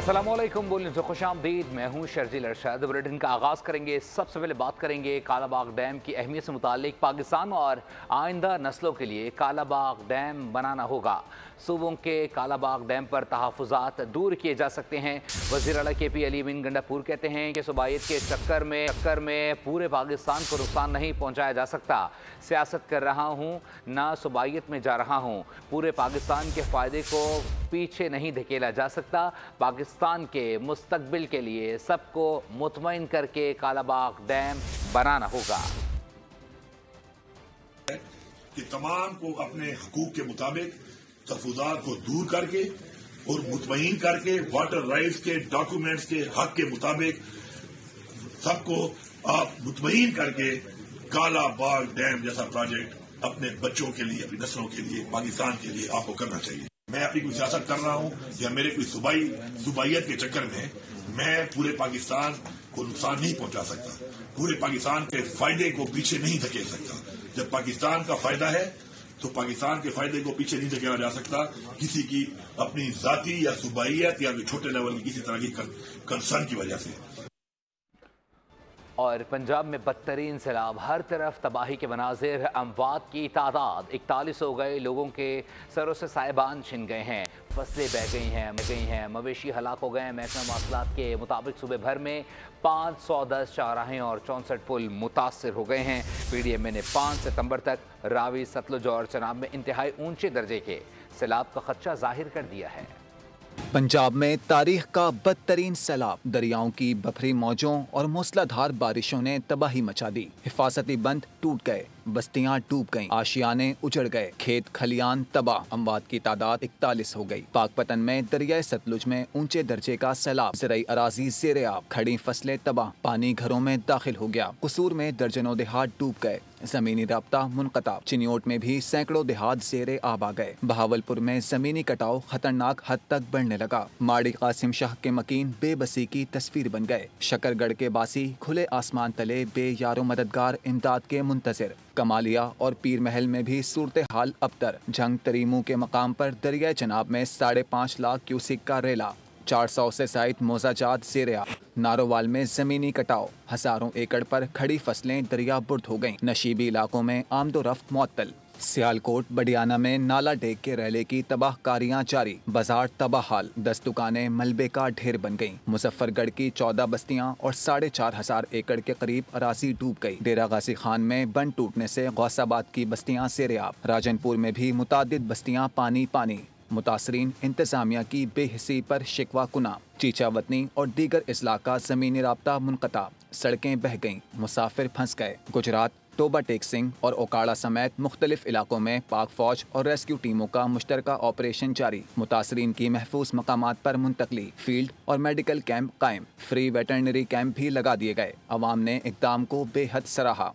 अस्सलामुअलैकुम, बोलने से खुशामदीद। मैं हूँ शर्जील अरशद। बुलेटिन का आगाज़ करेंगे। सबसे पहले बात करेंगे कालाबाग डैम की अहमियत से मुतालिक। पाकिस्तान और आइंदा नस्लों के लिए कालाबाग डैम बनाना होगा। सूबों के कालाबाग डैम पर तहफ़्फ़ुज़ात दूर किए जा सकते हैं। वज़ीर आला KP अली अमीन गंडापुर कहते हैं कि सूबाइत के चक्कर में पूरे पाकिस्तान को नुकसान नहीं पहुँचाया जा सकता। सियासत कर रहा हूँ, ना सूबाइत में जा रहा हूँ। पूरे पाकिस्तान के फ़ायदे को पीछे नहीं धकेला जा सकता। पाकिस्तान के मुस्तकबिल के लिए सबको मुतमईन करके कालाबाग डैम बनाना होगा। कि तमाम को अपने हकूक के मुताबिक तहफ़्फ़ुज़ात को दूर करके और मुतमईन करके वाटर राइट्स के डॉक्यूमेंट्स के हक के मुताबिक सबको आप मुतमईन करके कालाबाग डैम जैसा प्रोजेक्ट अपने बच्चों के लिए, अपनी नस्लों के लिए, पाकिस्तान के लिए आपको करना चाहिए। मैं अपनी कोई सियासत कर रहा हूँ या मेरे कोई सूबाइयत के चक्कर में मैं पूरे पाकिस्तान को नुकसान नहीं पहुंचा सकता, पूरे पाकिस्तान के फायदे को पीछे नहीं धकेल सकता। जब पाकिस्तान का फायदा है तो पाकिस्तान के फायदे को पीछे नहीं धकेला जा सकता किसी की अपनी जाती या सूबाइयत या छोटे लेवल की किसी तरह की कंसर्न की वजह से। और पंजाब में बदतरीन सैलाब, हर तरफ तबाही के मनाजिर। अमवात की तादाद 41 हो गए। लोगों के सरों से साहिबान छिन गए हैं, फसलें बह गई हैं, मवेशी हलाक हो गए हैं। महकमा मवासलात के मुताबिक सूबे भर में 510 चौराहे और 64 पुल मुतासर हो गए हैं। PDMA ने 5 सितंबर तक रावी, सतलुज और चनाब में इंतहाई ऊंचे दर्जे के सैलाब का खदशा जाहिर कर दिया है। पंजाब में तारीख का बदतरीन सैलाब, दरियाओं की बफरी मौजों और मूसलाधार बारिशों ने तबाही मचा दी। हिफाजती बंद टूट गए, बस्तियां डूब गईं, आशियाने उजड़ गए, खेत खलियान तबाह। अमवात की तादाद 41 हो गई। पाकपतन में दरियाए सतलुज में ऊंचे दर्जे का सैलाब, ज़राई अराजी ज़ेरे आब, खड़ी फसलें तबाह, पानी घरों में दाखिल हो गया। कसूर में दर्जनों देहात डूब गए, जमीनी राब्ता मुनक़ता। चिन्योट में भी सैकड़ों देहात ज़ेरे आब आ गए। बहावलपुर में जमीनी कटाव खतरनाक हद तक बढ़ने लगा। माड़ी कासिम शाह के मकीन बेबसी की तस्वीर बन गए। शकरगढ़ के बासी खुले आसमान तले बेयारो मददगार इमदाद के मुंतज़िर। कमालिया और पीर महल में भी सूरत हाल अबतर। झंग तरीमू के मकाम पर दरियाए चनाब में 5.5 लाख क्यूसिक का रेला, 400 से साइड मोजाजात ज़ेरे। नारोवाल में जमीनी कटाव, हजारों एकड़ पर खड़ी फसलें दरिया बुर्द हो गईं। नशीबी इलाकों में आमदोरफ्त मुअत्तल। सियालकोट बडियाना में नाला डेक के रेले की तबाहकारियां जारी, बाजार तबाह हाल, 10 दुकानें मलबे का ढेर बन गईं। मुजफ्फरगढ़ की 14 बस्तियां और 4,500 एकड़ के करीब अराजी डूब गई। डेरा गाजी खान में बंद टूटने से गौसाबाद की बस्तियां ज़ेरे-आब। राजनपुर में भी मुतादिद बस्तियां पानी पानी। मुतासरीन इंतजामिया की बेहिसी पर शिकवा कुना। चीचावतनी और दीगर इस्ला का जमीनी राब्ता मुनक़ता, सड़कें बह गईं, मुसाफिर फंस गए। गुजरात, टोबा टेक सिंह और ओकाड़ा समेत मुख्तलिफ इलाकों में पाक फौज और रेस्क्यू टीमों का मुश्तरका ऑपरेशन जारी। मुतासरीन की महफूज मकामात पर मुंतकली, फील्ड और मेडिकल कैंप कायम, फ्री वेटरनरी कैंप भी लगा दिए गए। अवाम ने इक़दाम को बेहद सराहा।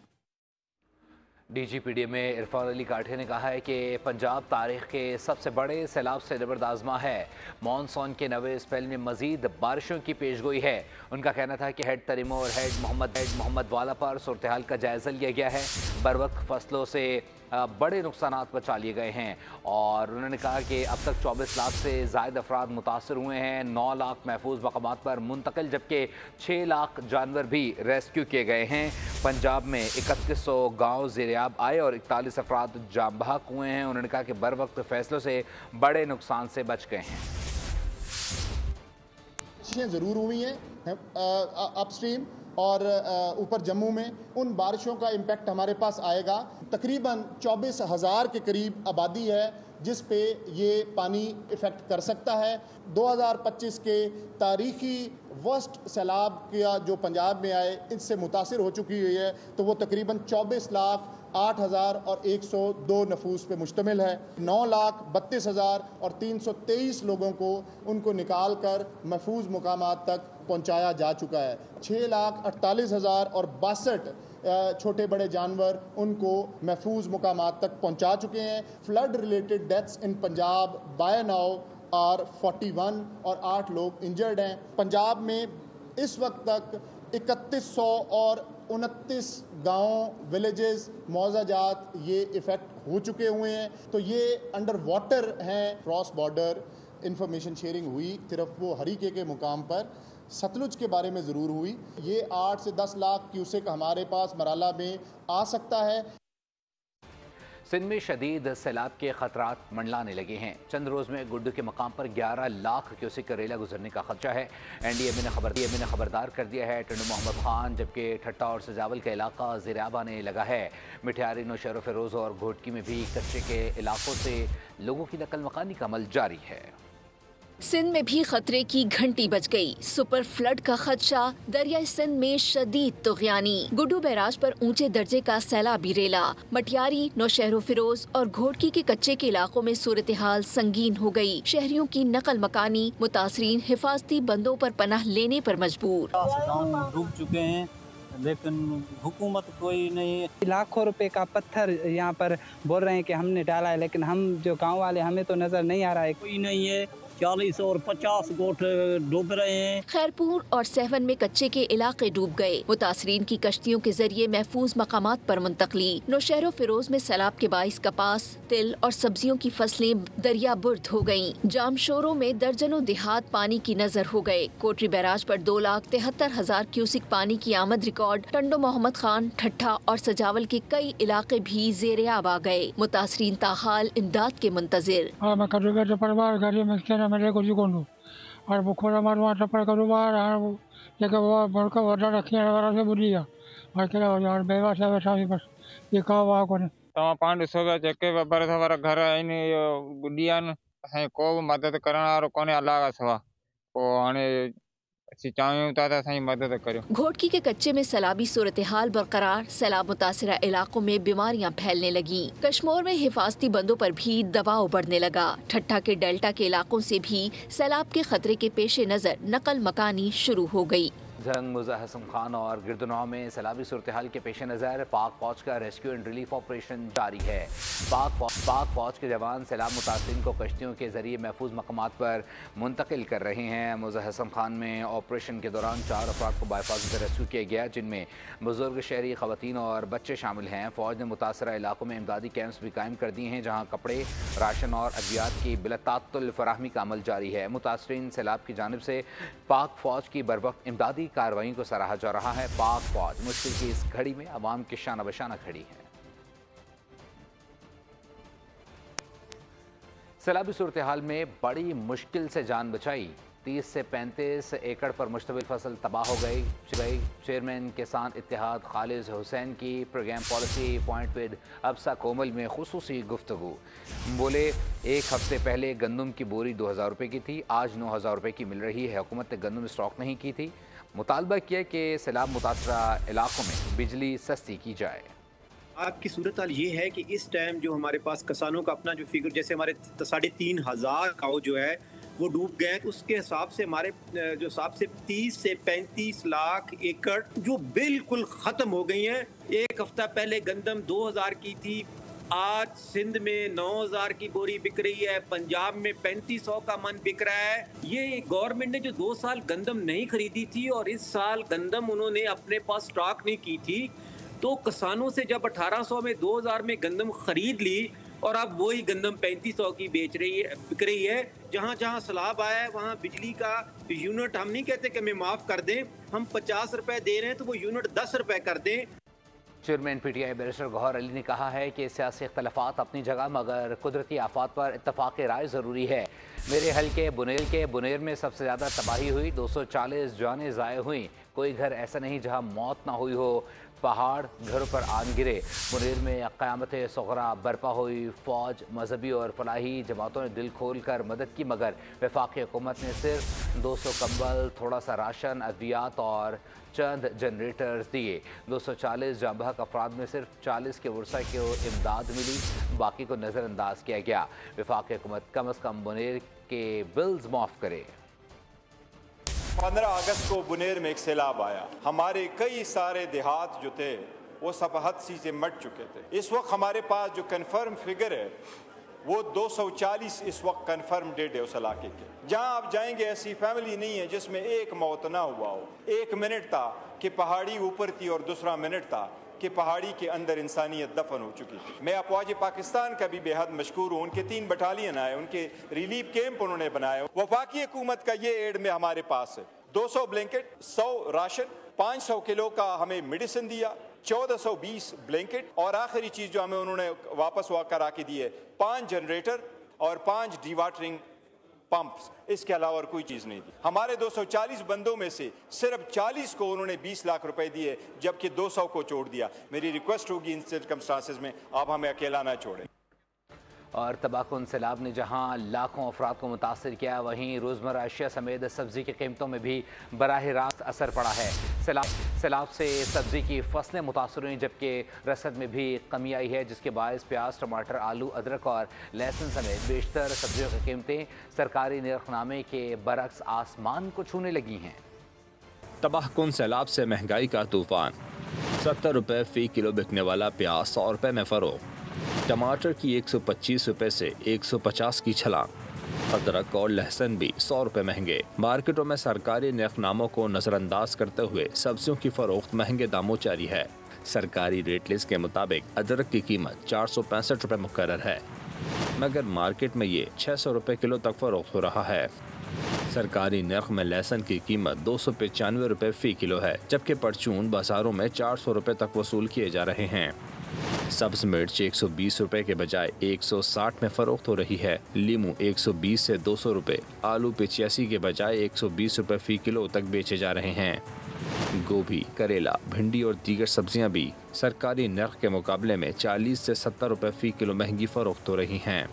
DG PDMA इरफान अली काठे ने कहा है कि पंजाब तारीख के सबसे बड़े सैलाब से जबरदस्त है। मानसून के नवे स्पेल में मजीद बारिशों की पेशगोई है। उनका कहना था कि हेड तरीमो और हेड मोहम्मद वाला पर सूरत हाल का जायजा लिया गया है। बर वक्त फसलों से बड़े नुकसानात बचा लिए गए हैं और उन्होंने कहा कि अब तक 24 लाख से ज़ायद अफराद मुतासर हुए हैं। 9 लाख महफूज मकामात पर मुंतकिल, जबकि 6 लाख जानवर भी रेस्क्यू किए गए हैं। पंजाब में 3100 गाँव ज़ेरे-आब आए और 41 अफराद जाँ बहक हुए हैं। उन्होंने कहा कि बर वक्त फैसलों से बड़े नुकसान से बच गए हैं। ज़रूर हुई हैं अपस्ट्रीम और ऊपर जम्मू में, उन बारिशों का इम्पैक्ट हमारे पास आएगा। तकरीबन 24,000 के करीब आबादी है जिस पे ये पानी इफ़ेक्ट कर सकता है। 2025 के तारीखी वर्स्ट सैलाब का जो पंजाब में आए, इससे मुतासिर हो चुकी हुई है, तो वो तकरीबन 24,08,102 नफूस पे मुश्तमिल है। 9,32,323 लोगों को उनको निकाल कर महफूज मुकामात तक पहुँचाया जा चुका है। 6,48,062 छोटे बड़े जानवर उनको महफूज मुकामात तक पहुँचा चुके हैं। Flood related deaths in Punjab by now are 41 और 8 लोग इंजर्ड हैं। पंजाब में इस वक्त तक 3100 और 29 गाँव, विलेजेस, मौजाजात ये इफ़ेक्ट हो चुके हुए हैं। तो ये अंडर वाटर हैं क्रॉस बॉर्डर इंफॉर्मेशन शेयरिंग हुई, सिर्फ वो हरीके के मुकाम पर, सतलुज के बारे में ज़रूर हुई। ये 8 से 10 लाख क्यूसेक हमारे पास मराला में आ सकता है। सिंध में शदीद सैलाब के खतरात मंडलाने लगे हैं। चंद रोज़ में गुड्डू के मकाम पर 11 लाख क्यूसेक करेला गुजरने का खदशा है। एनडीएमए ने खबरदार कर दिया है। टंडो मोहम्मद खान जबकि ठट्टा और सजावल का इलाका ज़ेर-आब आने लगा है। मिठियारी, नौशहर फिरोज़ और घोटकी में भी कच्चे के इलाकों से लोगों की नकल मकानी का अमल जारी है। सिंध में भी खतरे की घंटी बज गई। सुपर फ्लड का खदशा, दरिया सिंध में शदीद तुग़यानी। गुड्डू बैराज पर ऊंचे दर्जे का सैलाबी रेला। मटियारी, नौशहर फिरोज और घोटकी के कच्चे के इलाकों में सूरत हाल संगीन हो गई। शहरियों की नकल मकानी, मुतासरीन हिफाजती बंदों पर पनाह लेने पर मजबूर। डूब चुके हैं लेकिन हुकूमत कोई नहीं। लाखों रुपए का पत्थर यहाँ पर बोल रहे हैं कि हमने डाला है, लेकिन हम जो गांव वाले हमें तो नजर नहीं आ रहा है। कोई नहीं है। 40 और 50 गोट डूब रहे हैं। खैरपुर और सहवन में कच्चे के इलाके डूब गए। मुतासरीन की कश्तियों के जरिए महफूज मकामात पर मुंतकली। नौशहर फिरोज में सैलाब के बाइस कपास, तिल और सब्जियों की फसलें दरिया बुर्द हो गयीं। जामशोरों में दर्जनों देहात पानी की नजर हो गए। कोटरी बैराज पर 2,73,000 क्यूसिक पानी की आमद रिकॉर्ड। टंडो मोहम्मद खान, ठट्ठा और सजावल के कई इलाके भी ज़ेर-ए-आब आ गए। मुतासरीन ताहाल इमदाद के मुंतजिर। मेरे को जुकोंडू और बुखोरा मारवा टपर करू बार और जगह वो बड़का ऑर्डर रखिए वाला से बुलिया और केला और बेवा से बैठा ही बस ये का वा कोने तमा पांड सोगा चके बर थवर घर आइने गुडियान है को मदद करना और कोने अलावा सवा को आने मदद करो। घोटकी के कच्चे में सैलाबी सूरत हाल बरकरार। सैलाब मुतासरा इलाकों में बीमारियां फैलने लगी। कश्मीर में हिफाजती बंदों पर भी दबाव बढ़ने लगा। ठट्ठा के डेल्टा के इलाकों से भी सैलाब के खतरे के पेश नजर नकल मकानी शुरू हो गई। जंग मुज़हसम खान और गिरदुनवा में सैलाबी सूरत हाल के पेश नज़र पाक फौज का रेस्क्यू एंड रिलीफ ऑपरेशन जारी है। पाक फौज के जवान सैलाब मुतासरीन को कश्तियों के जरिए महफूज मकामात पर मुंतकिल कर रहे हैं। मुज़हसम खान में ऑपरेशन के दौरान 4 अफराद को बाहिफाज़त रेस्क्यू किया गया, जिनमें बुजुर्ग, शहरी, ख़वातीन और बच्चे शामिल हैं। फ़ौज ने मुतासरा इलाकों में इमदादी कैंप्स भी कायम कर दिए हैं, जहाँ कपड़े, राशन और अद्वियात की बिलतातुल फराहमी का अमल जारी है। मुतासरीन सैलाब की जानिब से पाक फौज की बरवक्त इमदादी कार्रवाई को सराहा जा रहा है। पाक फौज मुश्किल की इस घड़ी में अवाम के शाना बशाना खड़ी है। सैलाबी सूरत हाल में बड़ी मुश्किल से जान बचाई। 30 से 35 एकड़ पर मुश्तमिल फसल तबाह हो गई। चेयरमैन किसान इत्तेहाद खालिद हुसैन की प्रोग्राम पॉलिसी पॉइंट विद अब्सा कोमल में खुसूसी गुफ्तगू। बोले, एक हफ्ते पहले गंदम की बोरी 2000 रुपये की थी, आज 9000 रुपये की मिल रही है। हुकूमत ने गंदम स्टॉक नहीं की थी। मुतालबा किया कि सैलाब मुतासरा इलाकों में बिजली सस्ती की जाए। आपकी सूरत हाल ये है कि इस टाइम जो हमारे पास किसानों का अपना जो फिगर, जैसे हमारे 3,500 काऊ जो है वो डूब गए हैं, तो उसके हिसाब से हमारे जो हिसाब से 30 से 35 लाख एकड़ जो बिल्कुल ख़त्म हो गई हैं। एक हफ्ता पहले गंदम 2000 की थी, आज सिंध में 9000 की बोरी बिक रही है, पंजाब में 3500 का मन बिक रहा है। ये गवर्नमेंट ने जो 2 साल गंदम नहीं खरीदी थी और इस साल गंदम उन्होंने अपने पास स्टॉक नहीं की थी, तो किसानों से जब 1800 में 2000 में गंदम खरीद ली और अब वही गंदम 3500 की बिक रही है। जहाँ जहाँ सैलाब आया है वहाँ बिजली का यूनिट, हम नहीं कहते कि हमें माफ़ कर दें, हम 50 रुपये दे रहे हैं तो वो यूनिट 10 रुपये कर दें। Chairman PTI barrister Gohar Ali ने कहा है कि सियासी इख्तलाफात अपनी जगह, मगर कुदरती आफात पर इत्तफाक़ राय ज़रूरी है। मेरे हल्के बुनेर में सबसे ज़्यादा तबाही हुई, 240 जानें ज़ाय हुई। कोई घर ऐसा नहीं जहां मौत ना हुई हो। पहाड़ घरों पर आन गिरे। बुनेर में क़यामत सग़रा बर्पा हुई। फ़ौज, मजहबी और फलाही जमातों ने दिल खोल कर मदद की, मगर वफाक़ी हुकूमत ने सिर्फ 200 कंबल, थोड़ा सा राशन, अद्वियात और चंद जनरेटर्स दिए। 240 जांबहक अफराद में सिर्फ 40 के वर्षा को इमदाद मिली, बाकी को नज़रअंदाज किया गया। वफाक़ी हुकूमत कम अज़ कम बुनेर के बिल्स माफ़ करे। 15 अगस्त को बुनेर में एक सैलाब आया। हमारे कई सारे देहात जो थे वो सफहत सी से मट चुके थे। इस वक्त हमारे पास जो कन्फर्म फिगर है वो 240 इस वक्त कन्फर्म डेट है उस इलाके के। जहां आप जाएंगे ऐसी फैमिली नहीं है जिसमें एक मौत ना हुआ हो। एक मिनट था कि पहाड़ी ऊपर थी और दूसरा मिनट था कि पहाड़ी के अंदर इंसानियत दफन हो चुकी थी। मैं अफवाज पाकिस्तान का भी बेहद मशकूर हूँ। उनके 3 बटालियन आए, उनके रिलीफ कैंप उन्होंने बनाए। वफाकी हुकूमत का ये एड में हमारे पास है 200 ब्लैंकेट, 100 राशन, 500 किलो का हमें मेडिसिन दिया, 1420 ब्लैंकेट, और आखिरी चीज जो हमें उन्होंने वापस करा के दी है 5 जनरेटर और 5 डिवाटरिंग पंप्स। इसके अलावा और कोई चीज नहीं दी। हमारे 240 बंदों में से सिर्फ 40 को उन्होंने 20 लाख रुपए दिए, जबकि 200 को छोड़ दिया। मेरी रिक्वेस्ट होगी इन सर्कमस्टांसेस में आप हमें अकेला ना छोड़ें। और तबाहकुन सैलाब ने जहां लाखों अफराद को मुतासर किया, वहीं रोज़मर्रा अशिया समेत सब्ज़ी की कीमतों में भी बराह रास्त असर पड़ा है। सैलाब से सब्ज़ी की फसलें मुतासर हुई, जबकि रसद में भी कमी आई है, जिसके बायस प्याज, टमाटर, आलू, अदरक और लहसुन समेत बेशतर सब्जियों की कीमतें सरकारी निर्खनामे के बरक्स आसमान को छूने लगी हैं। तबाहकुन सैलाब से महंगाई का तूफान। 70 रुपये फ़ी किलो बिकने वाला प्याज 100 रुपये में फ़रोख्त। टमाटर की 125 रुपये से 150 की छलांग। अदरक और लहसुन भी 100 रुपये महंगे। मार्केटों में सरकारी निर्खनामों को नज़रअंदाज करते हुए सब्जियों की फरोख्त महंगे दामों जारी है। सरकारी रेट लिस्ट के मुताबिक अदरक की कीमत 465 रुपये मुकर्रर है, मगर मार्केट में ये 600 रुपये किलो तक फरोख्त हो रहा है। सरकारी नर्ख में लहसुन की कीमत 295 रुपये फ़ी किलो है, जबकि परचून बाजारों में 400 रुपये तक वसूल किए जा रहे हैं। सब्ज मिर्च 120 रुपये के बजाय 160 में फरोख्त हो रही है। लीमू 120 से 200 रुपये, आलू 85 के बजाय 120 रुपये फ़ी किलो तक बेचे जा रहे हैं। गोभी, करेला, भिंडी और दीगर सब्जियां भी सरकारी नर्ख के मुकाबले में 40 से 70 रुपये फ़ी किलो महंगी फरोख्त हो रही हैं।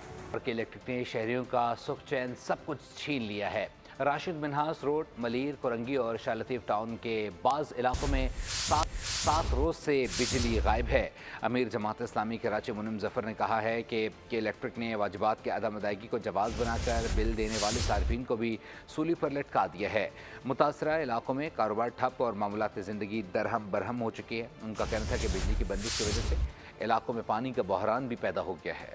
इलेक्ट्रिक ने शहरियों का सुख चैन सब कुछ छीन लिया है। राशिद मिन्हास रोड, मलीर, कोरंगी और शाह लतीफ़ टाउन के बाज़ इलाकों में 7 रोज़ से बिजली गायब है। अमीर जमात इस्लामी कराची मुनीम जफ़र ने कहा है कि इलेक्ट्रिक ने वाजिबात के अदम अदायगी को जवाज़ बनाकर बिल देने वाले सार्फिन को भी सूली पर लटका दिया है। मुतासरा इलाकों में कारोबार ठप और मामूलात ज़िंदगी दरहम बरहम हो चुकी है। उनका कहना था कि बिजली की बंदिश की वजह से इलाकों में पानी का बहरान भी पैदा हो गया है।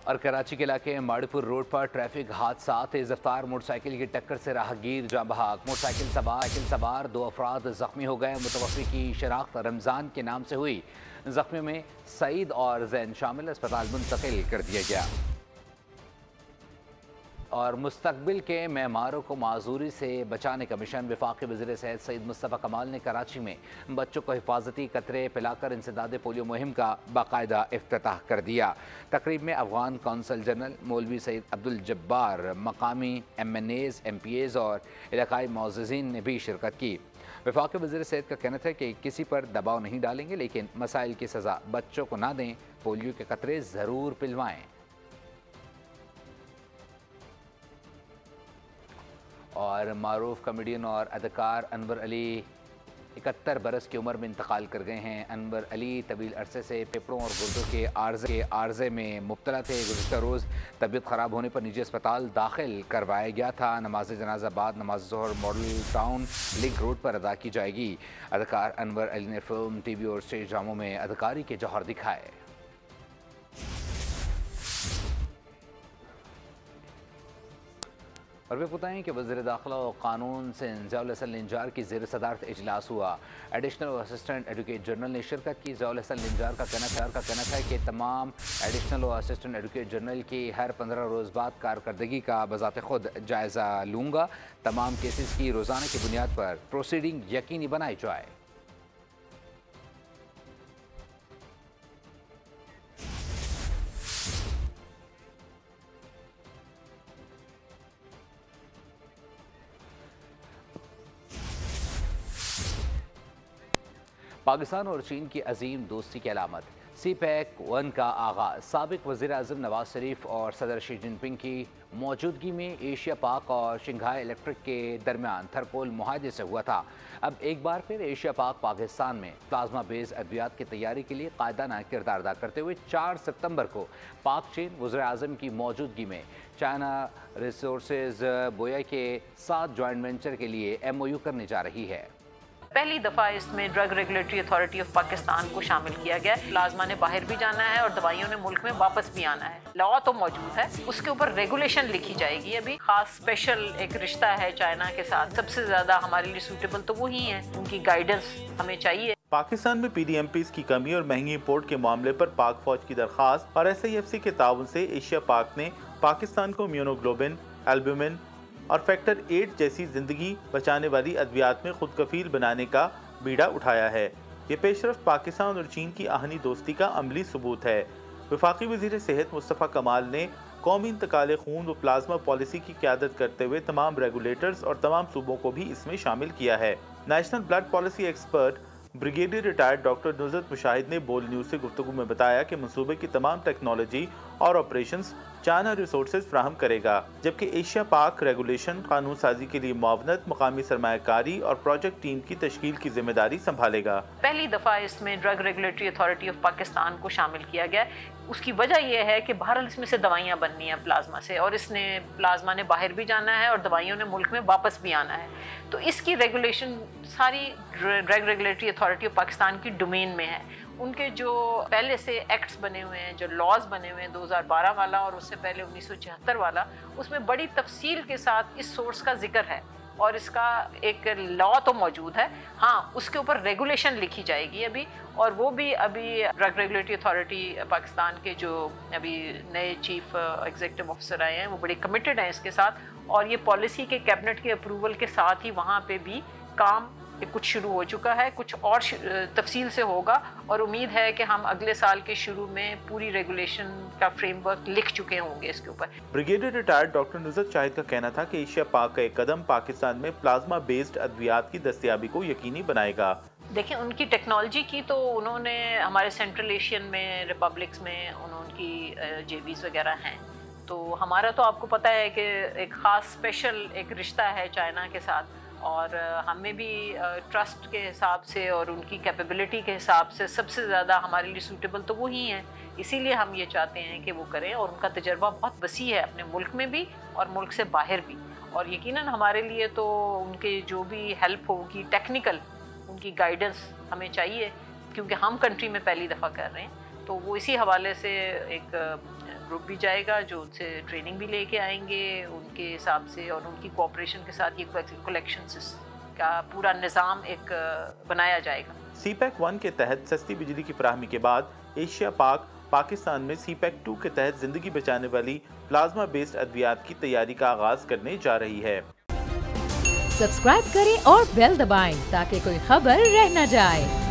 और कराची के इलाके माड़ीपुर रोड पर ट्रैफिक हादसा। तेज रफ्तार मोटरसाइकिल की टक्कर से राहगीर जाँ बहक। मोटरसाइकिल सवार 2 अफराद जख्मी हो गए। मुतवफ़ी की शनाख्त रमज़ान के नाम से हुई। जख्मियों में सईद और जैन शामिल। अस्पताल मुंतकिल कर दिया गया। और मुस्तकबिल के मेहमारों को माजूरी से बचाने का मिशन। वफाकी वज़ीर सेहत सईद मुस्तफ़ा कमाल ने कराची में बच्चों को हिफाजती कतरे पिलाकर इंसदाद पोलियो मुहिम का बाकायदा इफ्तिताह कर दिया। तकरीब में अफगान कौंसल जनरल मौलवी सईद अब्दुल जब्बार, मकामी MNAs, MPAs और इलाकाई मुअज़्ज़िज़ीन ने भी शिरकत की। वफाकी वज़ीर सेहत का कहना था कि किसी पर दबाव नहीं डालेंगे, लेकिन मसाइल की सज़ा बच्चों को ना दें। पोलियो के कतरे ज़रूर पिलवाएँ। और मारूफ कॉमेडियन और अदाकार अनवर अली 71 बरस की उम्र में इंतकाल कर गए हैं। अनवर अली तवील अरसे से फेफड़ों और गुर्दों के आर्जे में मुब्तला थे। गुज़िश्ता रोज़ तबीयत ख़राब होने पर निजी अस्पताल दाखिल करवाया गया था। नमाज जनाजा बाद नमाज ज़ोहर मॉडल टाउन लिंक रोड पर अदा की जाएगी। अदाकार अनवर अली ने फिल्म, TV और स्टेज ड्रामों में अदाकारी के जौहर दिखाए। और वे बताएं कि वज़ीर दाखिला और कानून सिंध ज़ियाउल हसन लिंजार की ज़ेर सदारत इजलास हुआ। एडिशनल असिस्टेंट एडवोकेट जनरल ने शिरकत की। ज़ियाउल हसन लिंजार का कहना था कि तमाम एडिशनल और असिस्टेंट एडवोकेट जनरल की हर 15 रोज़ बाद कारकर्दगी का बज़ाते खुद जायज़ा लूँगा। तमाम केसेस की रोज़ाना की बुनियाद पर प्रोसीडिंग यकीनी बनाई जाए। पाकिस्तान और चीन की अजीम दोस्ती की अलामत। CPEC 1 का आगाज़ साबिक वज़ीर आज़म नवाज शरीफ और सदर शी जिनपिंग की मौजूदगी में एशिया पाक और शंघाई इलेक्ट्रिक के दरमियान थरपोल मुआहदे से हुआ था। अब एक बार फिर एशिया पाक पाकिस्तान में प्लाज्मा बेस अद्वियात की तैयारी के लिए कायदाना किरदार अदा करते हुए 4 सितंबर को पाक चीन वज़ीर आज़म की मौजूदगी में चाइना रिसोर्सेज बोया के साथ जॉइंट वेंचर के लिए MOU करने जा रही है। पहली दफ़ा इसमें drug regulatory authority of Pakistan को शामिल किया गया। प्लाज्मा ने बाहर भी जाना है और दवाइयों ने मुल्क में वापस भी आना है। लॉ तो मौजूद है, उसके ऊपर रेगुलेशन लिखी जाएगी। अभी खास स्पेशल एक रिश्ता है चाइना के साथ, सबसे ज़्यादा हमारे लिए सूटेबल तो वही है, उनकी गाइडेंस हमें चाहिए। पाकिस्तान में PDMPs की कमी और महंगी इंपोर्ट के मामले पर पाक फौज की दरखास्त और SIFC के ताउन से एशिया पाक ने पाकिस्तान को इम्यूनोग्लोबिन, एल्ब्यूमिन और फैक्टर 8 जैसी जिंदगी बचाने वाली अद्वियात में खुद कफील बनाने का बीड़ा उठाया है। ये पेशरफ्त पाकिस्तान और चीन की आहनी दोस्ती का अमली सबूत है। वफाकी वज़ीर सेहत मुस्तफ़ा कमाल ने कौमी इंतकाल खून व प्लाज्मा पॉलिसी की क़यादत करते हुए तमाम रेगुलेटर्स और तमाम सूबों को भी इसमें शामिल किया है। National blood policy expert brigadier retired doctor Nuzrat Mushahid ने बोल न्यूज़ से गुफ्तगू में बताया कि मंसूबे की तमाम टेक्नोलॉजी और ऑपरेशंस चाइना रिसोर्सेज फ्राहम करेगा, जबकि एशिया पाक रेगुलेशन, कानून साजी के लिए मुआवनत, मकामी सरमायाकारी और प्रोजेक्ट टीम की तश्कील की जिम्मेदारी संभालेगा। पहली दफ़ा इसमें drug regulatory authority of Pakistan को शामिल किया गया। उसकी वजह यह है कि बहरहाल इसमें से दवाइयाँ बननी है प्लाज्मा से, और इसने प्लाज्मा ने बाहर भी जाना है और दवाइयों ने मुल्क में वापस भी आना है। तो इसकी रेगुलेशन सारी drug regulatory authority of Pakistan की डोमेन में है। उनके जो पहले से एक्ट्स बने हुए हैं, जो लॉज बने हुए हैं 2012 वाला और उससे पहले 1976 वाला, उसमें बड़ी तफसील के साथ इस सोर्स का जिक्र है और इसका एक लॉ तो मौजूद है। हाँ, उसके ऊपर रेगुलेशन लिखी जाएगी अभी, और वो भी अभी ड्रग रेगुलेटरी अथॉरिटी पाकिस्तान के जो अभी नए चीफ एग्जीक्यूटिव ऑफिसर आए हैं वो बड़े कमिटेड हैं इसके साथ, और ये पॉलिसी के कैबिनेट के अप्रूवल के साथ ही वहाँ पे भी काम कुछ शुरू हो चुका है, कुछ और तफसील से होगा, और उम्मीद है कि हम अगले साल के शुरू में पूरी रेगुलेशन का फ्रेमवर्क लिख चुके होंगे इसके ऊपर। ब्रिगेडियर रिटायर्ड डॉक्टर नुज़रत शाहिद का कहना था कि एशिया पाक का एक कदम पाकिस्तान में प्लाज्मा बेस्ड अद्वियात की दस्तयाबी को यकीनी बनाएगा। देखिए, उनकी टेक्नोलॉजी की तो उन्होंने हमारे सेंट्रल एशियन में रिपब्लिक्स में उनकी JVs वगैरह हैं, तो हमारा तो आपको पता है कि एक ख़ास स्पेशल एक रिश्ता है चाइना के साथ, और हमें भी ट्रस्ट के हिसाब से और उनकी कैपेबिलिटी के हिसाब से सबसे ज़्यादा हमारे लिए सूटेबल तो वही हैं। इसीलिए हम ये चाहते हैं कि वो करें, और उनका तजर्बा बहुत वसी है अपने मुल्क में भी और मुल्क से बाहर भी, और यकीनन हमारे लिए तो उनके जो भी हेल्प होगी टेक्निकल, उनकी गाइडेंस हमें चाहिए, क्योंकि हम कंट्री में पहली दफ़ा कर रहे हैं। तो वो इसी हवाले से एक ग्रुप भी जाएगा जो उनसे ट्रेनिंग भी लेके आएंगे उनके हिसाब से, और उनकी कोऑपरेशन के साथ ये कलेक्शन का पूरा निज़ाम एक बनाया जाएगा। CPEC 1 के तहत सस्ती बिजली की फराहमी के बाद एशिया पाक पाकिस्तान में CPEC 2 के तहत जिंदगी बचाने वाली प्लाज्मा बेस्ड अद्वियात की तैयारी का आगाज करने जा रही है। सब्सक्राइब करें और बेल दबाएं ताकि कोई खबर रह न जाए।